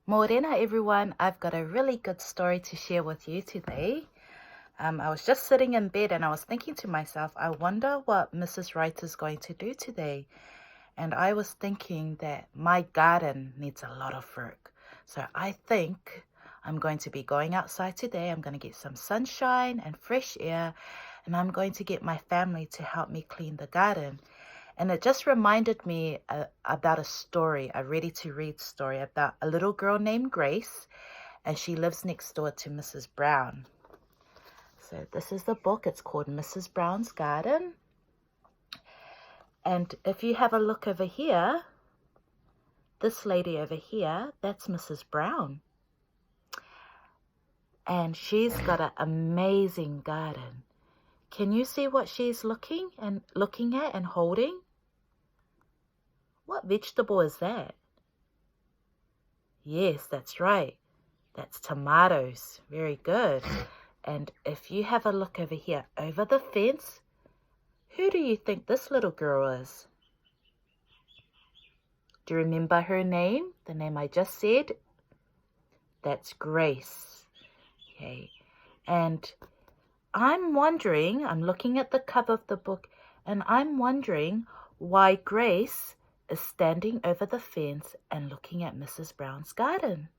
Morena everyone, I've got a really good story to share with you today. I was just sitting in bed and I was thinking to myself, I wonder what Mrs. Wright is going to do today. And I was thinking that my garden needs a lot of work. So I think I'm going to be going outside today. I'm going to get some sunshine and fresh air, and I'm going to get my family to help me clean the garden. And it just reminded me about a story, a ready-to-read story about a little girl named Grace, and she lives next door to Mrs. Brown. So this is the book. It's called Mrs. Brown's Garden. And if you have a look over here, this lady over here, that's Mrs. Brown. And she's got an amazing garden. Can you see what she's looking at and holding? What vegetable is that? Yes, that's right. That's tomatoes. Very good. And if you have a look over here, over the fence, who do you think this little girl is? Do you remember her name? The name I just said? That's Grace. Okay. And I'm wondering, I'm looking at the cover of the book, and I'm wondering why Grace is standing over the fence and looking at Mrs. Brown's garden.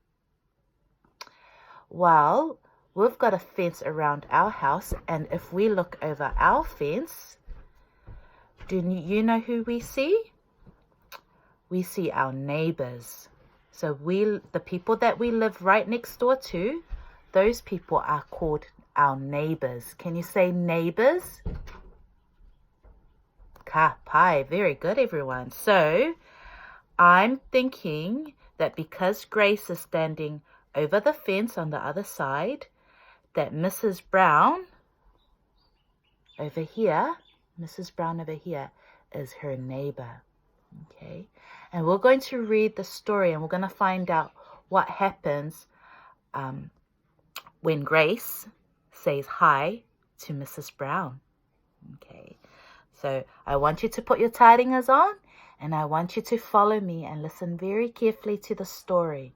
Well, we've got a fence around our house, and if we look over our fence, do you know who we see? We see our neighbors. So the people that we live right next door to, those people are called our neighbors. Can you say neighbors? Ka pai. Very good, everyone. So I'm thinking that because Grace is standing over the fence on the other side, that Mrs. Brown over here, is her neighbor. Okay. And we're going to read the story, and we're going to find out what happens when Grace says hi to Mrs. Brown. Okay. So I want you to put your tidings on, and I want you to follow me and listen very carefully to the story.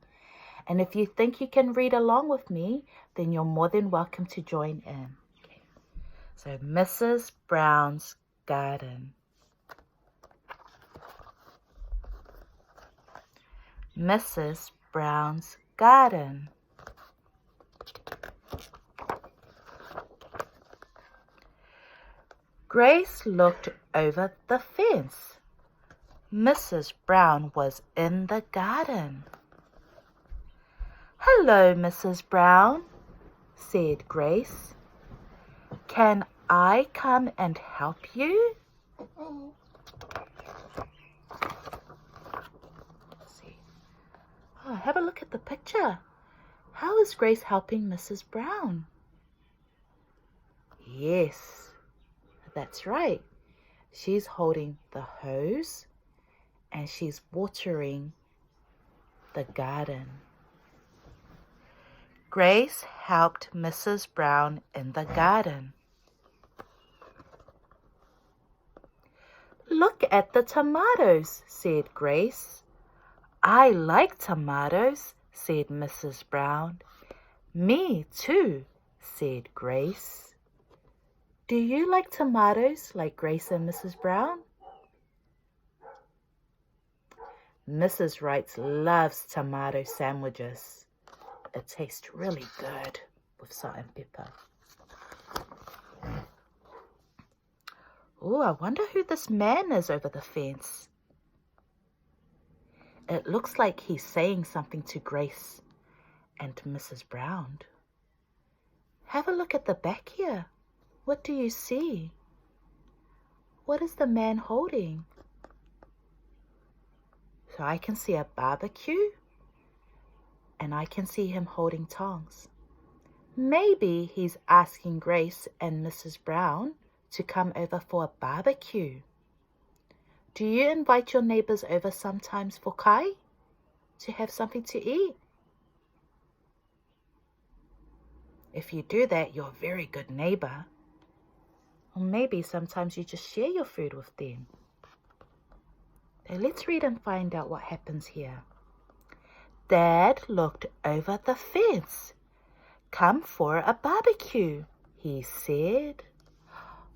And if you think you can read along with me, then you're more than welcome to join in. Okay. So Mrs. Brown's Garden. Mrs. Brown's Garden. Grace looked over the fence. Mrs. Brown was in the garden. "Hello, Mrs. Brown," said Grace. "Can I come and help you?" Oh, have a look at the picture. How is Grace helping Mrs. Brown? Yes, that's right. She's holding the hose and she's watering the garden. Grace helped Mrs. Brown in the garden. "Look at the tomatoes," said Grace. "I like tomatoes," said Mrs. Brown. "Me too," said Grace. Do you like tomatoes like Grace and Mrs. Brown? Mrs. Wright loves tomato sandwiches. It tastes really good with salt and pepper. Oh, I wonder who this man is over the fence. It looks like he's saying something to Grace and Mrs. Brown. Have a look at the back here. What do you see? What is the man holding? So I can see a barbecue, and I can see him holding tongs. Maybe he's asking Grace and Mrs. Brown to come over for a barbecue. Do you invite your neighbors over sometimes for kai? To have something to eat? If you do that, you're a very good neighbor. Or maybe sometimes you just share your food with them. So let's read and find out what happens here. Dad looked over the fence. Come for a barbecue, he said.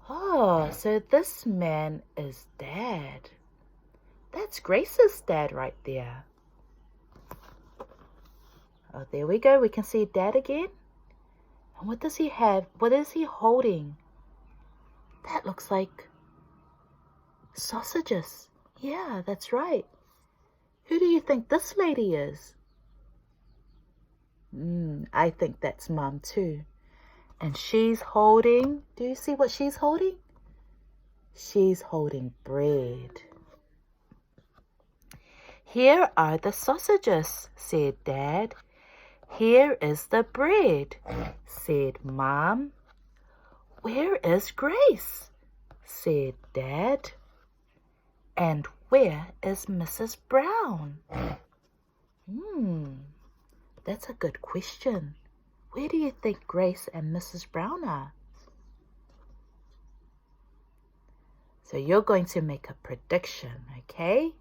Oh, so this man is Dad. That's Grace's dad right there. Oh, there we go. We can see Dad again. And what does he have? What is he holding? That looks like sausages. Yeah, that's right. Who do you think this lady is? I think that's Mom too. And she's holding, do you see what she's holding? She's holding bread. Here are the sausages, said Dad. Here is the bread, said Mom. Where is Grace? Said Dad. And where is Mrs. Brown? That's a good question. Where do you think Grace and Mrs. Brown are? So you're going to make a prediction, okay?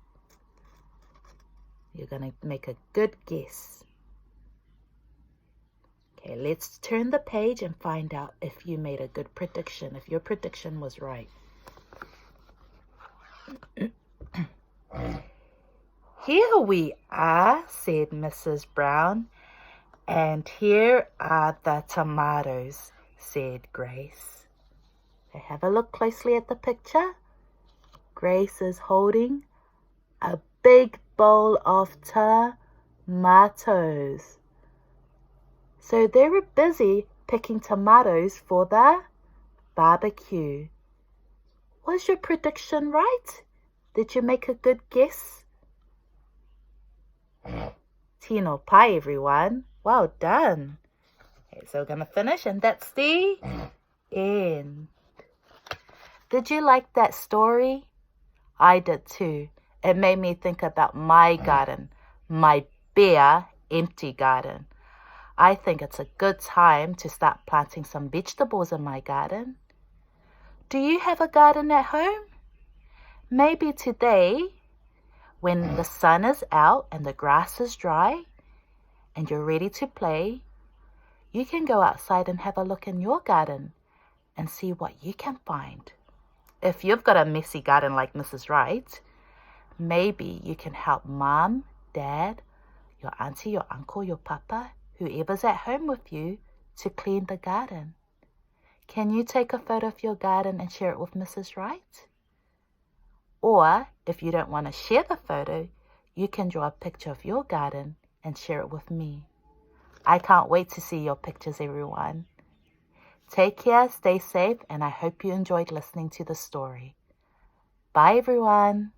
You're going to make a good guess. Okay, let's turn the page and find out if you made a good prediction, if your prediction was right. Here we are, said Mrs. Brown. And here are the tomatoes, said Grace. Okay, have a look closely at the picture. Grace is holding a big bowl of tomatoes. So they were busy picking tomatoes for the barbecue. Was your prediction right? Did you make a good guess? Tino pai, everyone. Well done. Okay, so we're going to finish, and that's the end. Did you like that story? I did too. It made me think about my garden, my bare, empty garden. I think it's a good time to start planting some vegetables in my garden. Do you have a garden at home? Maybe today, when the sun is out and the grass is dry and you're ready to play, you can go outside and have a look in your garden and see what you can find. If you've got a messy garden like Mrs. Wright, maybe you can help Mom, Dad, your auntie, your uncle, your papa, whoever's at home with you to clean the garden. Can you take a photo of your garden and share it with Mrs. Wright? Or if you don't want to share the photo, you can draw a picture of your garden and share it with me. I can't wait to see your pictures, everyone. Take care, stay safe, and I hope you enjoyed listening to the story. Bye, everyone.